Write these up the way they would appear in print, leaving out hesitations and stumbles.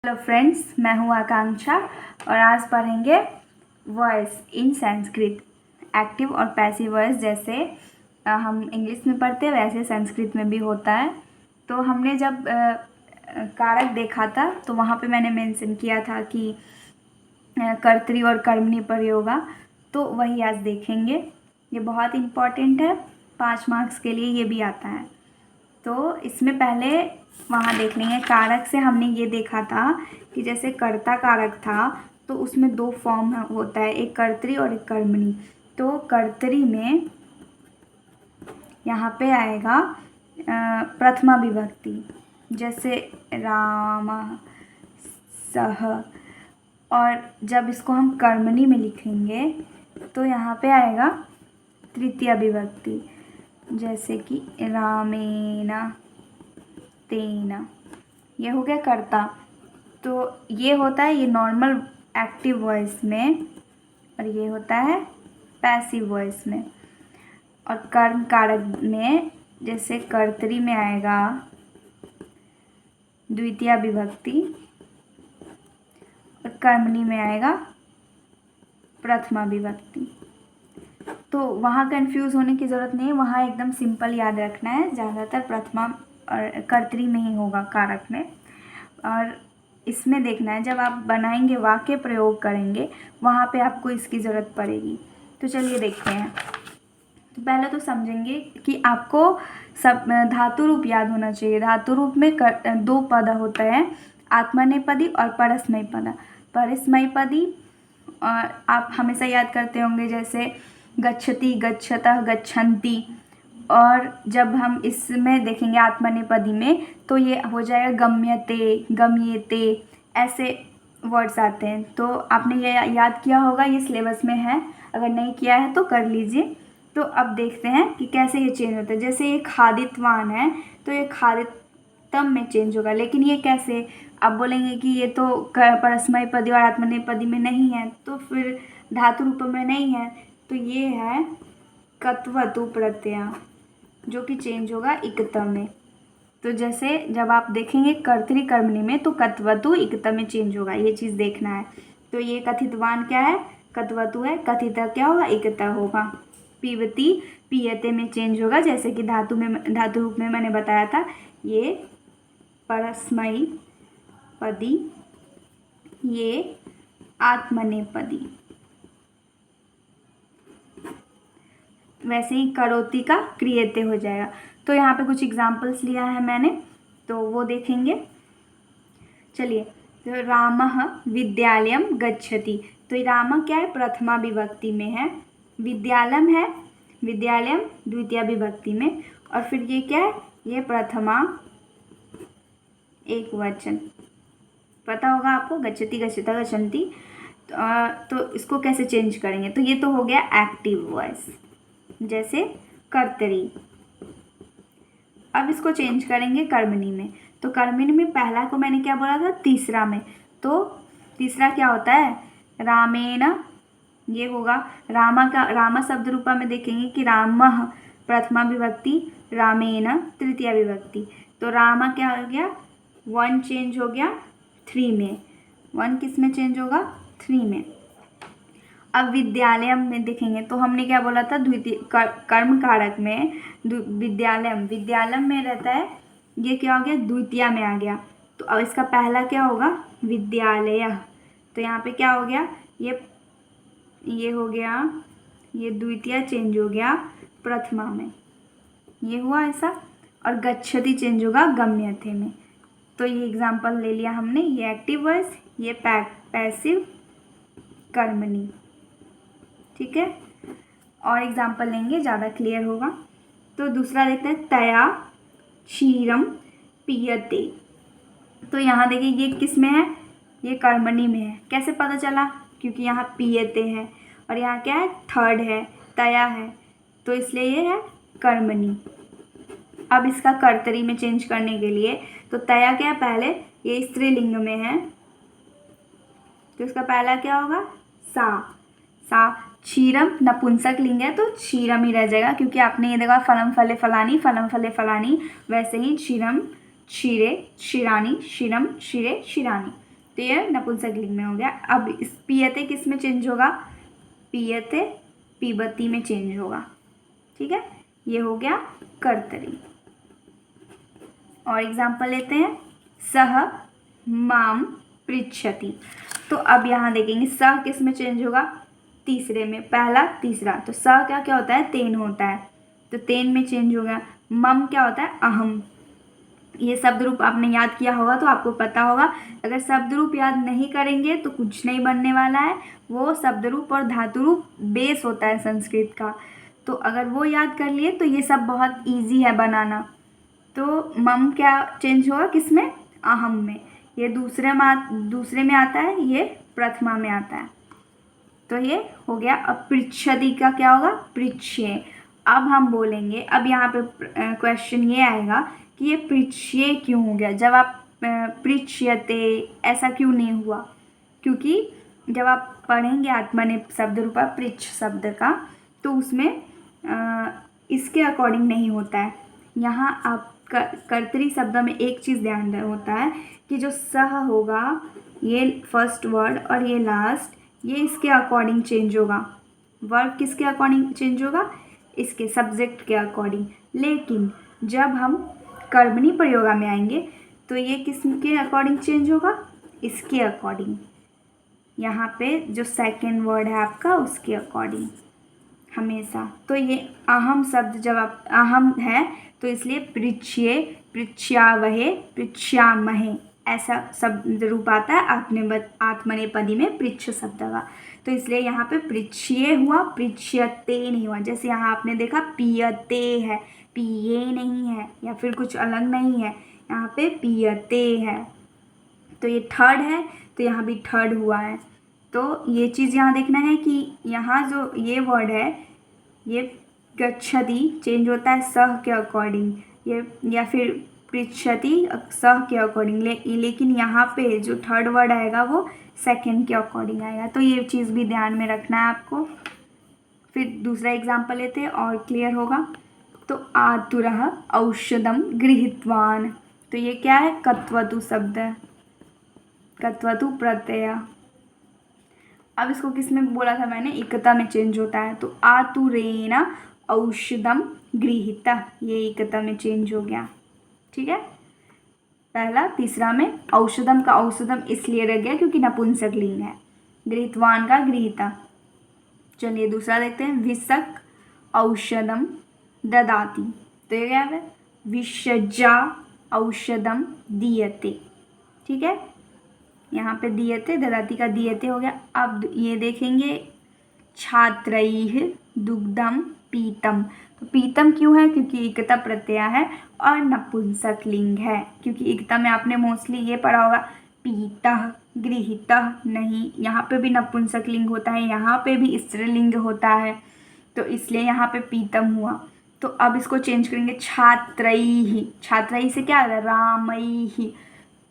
Hello friends, मैं हूँ आकांक्षा और आज पढ़ेंगे वॉइस इन संस्कृत। एक्टिव और पैसिव वॉइस जैसे हम इंग्लिश में पढ़ते हैं वैसे संस्कृत में भी होता है। तो हमने जब कारक देखा था तो वहाँ पे मैंने मेंशन किया था कि कर्तरी और कर्मणी प्रयोगा, तो वही आज देखेंगे। ये बहुत इम्पॉर्टेंट है, 5 मार्क्स के लिए ये भी आता है। तो इसमें पहले वहाँ देख लेंगे। कारक से हमने ये देखा था कि जैसे कर्ता कारक था तो उसमें 2 फॉर्म होता है, एक कर्तरी और एक कर्मणी। तो कर्तरी में यहाँ पे आएगा प्रथमा विभक्ति, जैसे राम सह। और जब इसको हम कर्मणी में लिखेंगे तो यहाँ पे आएगा तृतीया विभक्ति, जैसे कि रामेण तेन। ये हो गया कर्ता। तो ये होता है ये नॉर्मल एक्टिव वॉइस में और ये होता है पैसिव वॉइस में। और कर्म कारक में जैसे कर्तरी में आएगा द्वितीया विभक्ति और कर्मणी में आएगा प्रथमा विभक्ति। तो वहाँ कंफ्यूज होने की ज़रूरत नहीं है, वहाँ एकदम सिंपल याद रखना है। ज़्यादातर प्रथमा और कर्तरी में ही होगा कारक में। और इसमें देखना है जब आप बनाएंगे, वाक्य प्रयोग करेंगे, वहाँ पे आपको इसकी ज़रूरत पड़ेगी। तो चलिए देखते हैं। तो पहले तो समझेंगे कि आपको सब धातु रूप याद होना चाहिए। धातु रूप में 2 पद होता है, आत्मनेपदी और परस्मैपद। परस्मैपदी आप हमेशा याद करते होंगे, जैसे गच्छति, गच्छतः, गच्छन्ति। और जब हम इसमें देखेंगे आत्मनेपदी में तो ये हो जाएगा गम्यते, गम्येते, ऐसे वर्ड्स आते हैं। तो आपने ये याद किया होगा, ये सिलेबस में है, अगर नहीं किया है तो कर लीजिए। तो अब देखते हैं कि कैसे ये चेंज होता है। जैसे ये खादितवान है तो ये खादितम में चेंज होगा, लेकिन ये कैसे? आप बोलेंगे कि ये तो परस्मैपदी और आत्मनेपदी में नहीं है, तो फिर धातु रूप में नहीं है, तो ये है कत्वतु प्रत्यय, जो कि चेंज होगा इकत में। तो जैसे जब आप देखेंगे कर्तरी कर्मणी में तो कत्वतु इकत में चेंज होगा, ये चीज़ देखना है। तो ये कथितवान क्या है? कत्वतु है। कथित क्या होगा? इकत होगा। पीवती पीयते में चेंज होगा, जैसे कि धातु रूप में मैंने बताया था, ये परस्मैपदी, ये आत्मनेपदी। वैसे ही करोति का क्रियते हो जाएगा। तो यहाँ पे कुछ एग्जाम्पल्स लिया है मैंने, तो वो देखेंगे। चलिए, तो रामः विद्यालयम गच्छति। तो राम क्या है? प्रथमा विभक्ति में है। विद्यालयम है, विद्यालयम द्वितीया विभक्ति में। और फिर ये क्या है? ये प्रथमा एक वचन। पता होगा आपको, गच्छति, गच्छता, गच्छन्ति। तो इसको कैसे चेंज करेंगे? तो ये तो हो गया एक्टिव वॉइस, जैसे कर्तरी। अब इसको चेंज करेंगे कर्मणी में। तो कर्मणी में पहला को मैंने क्या बोला था? तीसरा में। तो तीसरा क्या होता है? रामेण, ये होगा। रामा शब्द रूपा में देखेंगे कि रामः प्रथमा विभक्ति, रामेण तृतीया विभक्ति। तो रामा क्या हो गया? 1 चेंज हो गया 3 में। 1 किस में चेंज होगा? 3 में। अब विद्यालयम में देखेंगे तो हमने क्या बोला था? द्वितीय कर्म कारक में विद्यालयम, विद्यालयम में रहता है, ये क्या हो गया? द्वितीया में आ गया। तो अब इसका पहला क्या होगा? विद्यालय। तो यहाँ पे क्या हो गया? ये हो गया, ये द्वितीया चेंज हो गया प्रथमा में, ये हुआ ऐसा। और गच्छति चेंज होगा गम्यते में। तो ये एग्जाम्पल ले लिया हमने, ये एक्टिव वॉइस, ये पैसिव कर्मणी। ठीक है, और एग्जाम्पल लेंगे, ज़्यादा क्लियर होगा। तो दूसरा देखते हैं, तया क्षीरम पीयते। तो यहाँ देखिए ये किस में है? ये कर्मणी में है। कैसे पता चला? क्योंकि यहाँ पीयते है और यहाँ क्या है? थर्ड है, तया है, तो इसलिए ये है कर्मणी। अब इसका कर्तरी में चेंज करने के लिए, तो तया क्या है? पहले ये स्त्रीलिंग में है, तो इसका पहला क्या होगा? सा। क्षीरम नपुंसक लिंग है तो क्षीरम ही रह जाएगा, क्योंकि आपने ये देखा फलम फले फलानी, फलम फले फलानी, वैसे ही क्षीरम क्षीरे क्षीरानी, क्षीरम क्षीरे क्षीरानी। तो ये नपुंसकलिंग में हो गया। अब इस पियते किस में चेंज होगा? पियते पिबती में चेंज होगा। ठीक है, ये हो गया कर्तरी। और एग्जाम्पल लेते हैं, सह माम पृच्छति। तो अब यहाँ देखेंगे सह किस में चेंज होगा? तीसरे में, पहला तीसरा। तो सह क्या क्या होता है? तेन होता है, तो तेन में चेंज हो गया। मम क्या होता है? अहम। ये शब्द रूप आपने याद किया होगा तो आपको पता होगा। अगर शब्द रूप याद नहीं करेंगे तो कुछ नहीं बनने वाला है। वो शब्द रूप और धातु रूप बेस होता है संस्कृत का, तो अगर वो याद कर लिए तो ये सब बहुत इजी है बनाना। तो मम क्या चेंज होगा? किस में? अहम में। ये दूसरे में आता है, ये प्रथमा में आता है। तो ये हो गया। अब पृच्छति का क्या होगा? पृच्छ्य। अब हम बोलेंगे, अब यहाँ पे क्वेश्चन ये आएगा कि ये पृच्छ्य क्यों हो गया? जब आप पृच्छ्यते ऐसा क्यों नहीं हुआ? क्योंकि जब आप पढ़ेंगे आत्मनेपद शब्द रूपा पृच्छ शब्द का, तो उसमें इसके अकॉर्डिंग नहीं होता है। यहाँ आप कर्तरी शब्द में एक चीज़ ध्यान होता है कि जो सह होगा, ये फर्स्ट वर्ड और ये लास्ट, ये इसके अकॉर्डिंग चेंज होगा। वर्ब किसके अकॉर्डिंग चेंज होगा? इसके सब्जेक्ट के अकॉर्डिंग। लेकिन जब हम कर्मणी प्रयोगा में आएंगे तो ये किसके अकॉर्डिंग चेंज होगा? इसके अकॉर्डिंग। यहाँ पे जो सेकेंड वर्ड है आपका, उसके अकॉर्डिंग हमेशा। तो ये अहम शब्द जब आप अहम है तो इसलिए पृच्छ्ये, पृच्छ्यावहे, पृच्छ्यामहे ऐसा शब्द रूप आता है आत्मनेपदी में पृच्छ शब्द का। तो इसलिए यहाँ पे पृच्छ्ये हुआ, पृच्छ्यते नहीं हुआ। जैसे यहाँ आपने देखा पियते है, पिए नहीं है या फिर कुछ अलग नहीं है, यहाँ पे पियते है। तो ये थर्ड है तो यहाँ भी थर्ड हुआ है। तो ये चीज़ यहाँ देखना है कि यहाँ जो ये वर्ड है, ये गच्छति चेंज होता है सह के अकॉर्डिंग, ये या फिर पृच्छति सह के अकॉर्डिंग, लेकिन यहाँ पे जो थर्ड वर्ड आएगा वो सेकंड के अकॉर्डिंग आएगा। तो ये चीज़ भी ध्यान में रखना है आपको। फिर दूसरा एग्जाम्पल लेते हैं और क्लियर होगा। तो आतुरः औषधम गृहीतवान। तो ये क्या है? कत्वतु शब्द है, कत्वतु प्रत्यय। अब इसको किस में बोला था मैंने? इकता में चेंज होता है। तो आतुरेण औषधम गृहीता, ये इकता में चेंज हो गया। ठीक है, पहला तीसरा में औषधम का औषधम इसलिए रह गया क्योंकि नपुंसकलिंग है। गृहीतवान का गृहीता। चलिए दूसरा देखते हैं, विषक औषधम ददाति। तो ये क्या है? विषज्जा औषधम दीयते। ठीक है, यहाँ पे दीयते, ददाति का दीयते हो गया। अब ये देखेंगे, छात्रैः दुग्धम पीतम। तो पीतम क्यों है? क्योंकि इकता प्रत्यय है और नपुंसकलिंग है। क्योंकि इकता में आपने मोस्टली ये पढ़ा होगा पीतः, गृहीतः नहीं, यहाँ पे भी नपुंसकलिंग होता है, यहाँ पे भी स्त्रीलिंग होता है, तो इसलिए यहाँ पे पीतम हुआ। तो अब इसको चेंज करेंगे, छात्रैः। छात्रैः से क्या आ रहा है? रामैः।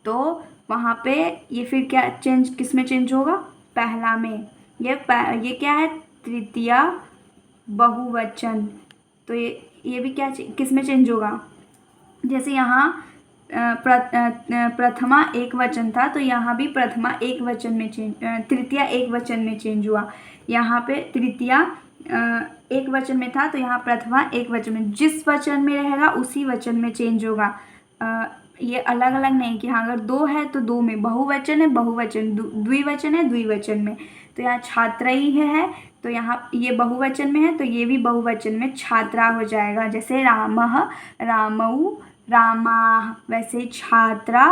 तो वहाँ पे ये फिर क्या चेंज, किस में चेंज होगा? पहला में। ये क्या है? तृतीया बहुवचन। तो ये भी क्या किस में चेंज होगा? जैसे यहाँ प्रथमा एक वचन था तो यहाँ भी प्रथमा एक वचन में चेंज, तृतीया एक वचन में चेंज हुआ। यहाँ पे तृतीया एक वचन में था तो यहाँ प्रथमा एक वचन में, जिस वचन में रहेगा उसी वचन में चेंज होगा। ये अलग अलग नहीं कि हाँ अगर दो है तो दो में, बहुवचन है बहुवचन, द्विवचन है द्विवचन में। तो यहाँ छात्रैः है तो यहाँ ये बहुवचन में है तो ये भी बहुवचन में छात्रा हो जाएगा। जैसे रामः, रामौ, रामाः, वैसे छात्रा,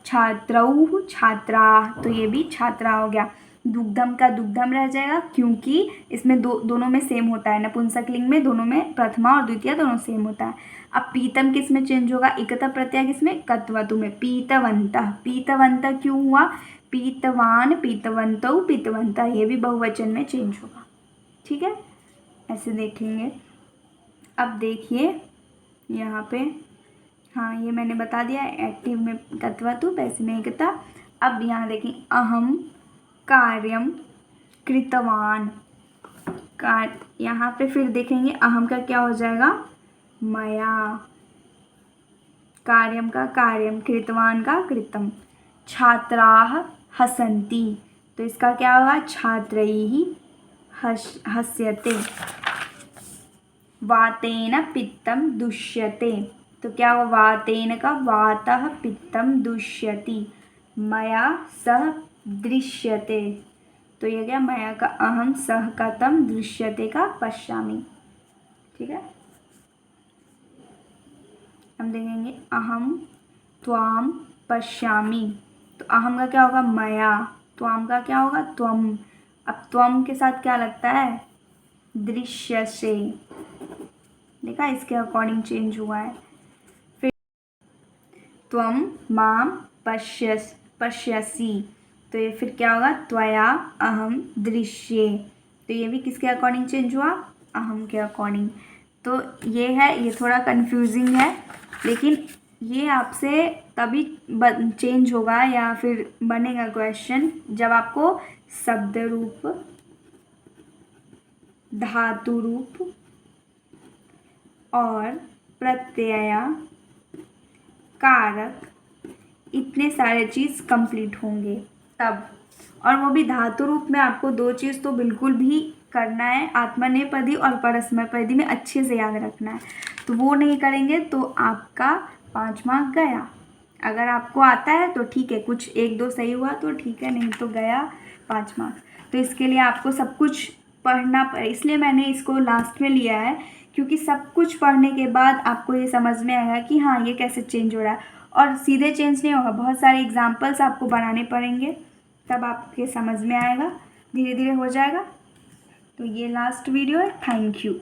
छात्रौ, छात्राः, तो ये भी छात्रा हो गया। दुग्धम का दुग्धम रह जाएगा क्योंकि इसमें दोनों में सेम होता है, नपुंसकलिंग में दोनों में प्रथमा और द्वितीय दोनों सेम होता है। अब पीतम किस में चेंज होगा? इकता प्रत्यय किसमें? कत्वतु में। पीतवन्तः, पीतवन्तः क्यों हुआ? पीतवान, पीतवन्तौ, पीतवन्तः, ये भी बहुवचन में चेंज होगा। ठीक है, ऐसे देखेंगे। अब देखिए यहाँ पे, हाँ ये मैंने बता दिया, एक्टिव में कत्वतु, पैसिव में इकता। अब यहाँ देखें, अहम कार्यम कृतवान। यहाँ पे फिर देखेंगे अहम का क्या हो जाएगा? मया। कार्यम का कार्यम, कृतवान का कृतम। छात्राः हसन्ति। तो इसका क्या होगा, छात्रैः हस्यते। वातेन पित्तं दुष्यते। तो क्या होगा, वातेन का वातः पित्तं दुष्यति। मया सह दृश्यते। तो ये गया मया का अहम, सह का तम, दृश्यते का पश्यामि। ठीक है, हम देखेंगे अहम त्वाम पश्यामि। तो अहम का क्या होगा, मया। त्वाम का क्या होगा, त्वम। अब त्वम के साथ क्या लगता है, दृश्यसे। देखा, इसके अकॉर्डिंग चेंज हुआ है। फिर त्वम माम पश्यसि। तो ये फिर क्या होगा, त्वया अहम दृश्ये। तो ये भी किसके अकॉर्डिंग चेंज हुआ, अहम के अकॉर्डिंग। तो ये है, ये थोड़ा कंफ्यूजिंग है, लेकिन ये आपसे तभी चेंज होगा या फिर बनेगा क्वेश्चन जब आपको शब्द रूप, धातु रूप और प्रत्यय, कारक, इतने सारे चीज़ कंप्लीट होंगे तब। और वो भी धातु रूप में आपको 2 चीज़ तो बिल्कुल भी करना है, आत्मनेपदी और परस्मैपदी में अच्छे से याद रखना है। तो वो नहीं करेंगे तो आपका 5 मार्क गया। अगर आपको आता है तो ठीक है, कुछ 1-2 सही हुआ तो ठीक है, नहीं तो गया 5 मार्क्स। तो इसके लिए आपको सब कुछ पढ़ना, इसलिए मैंने इसको लास्ट में लिया है, क्योंकि सब कुछ पढ़ने के बाद आपको ये समझ में आएगा कि हाँ ये कैसे चेंज हो रहा है। और सीधे चेंज नहीं होगा, बहुत सारे एग्जाम्पल्स आपको बनाने पड़ेंगे, तब आपके समझ में आएगा, धीरे धीरे हो जाएगा। तो ये लास्ट वीडियो है। Thank you.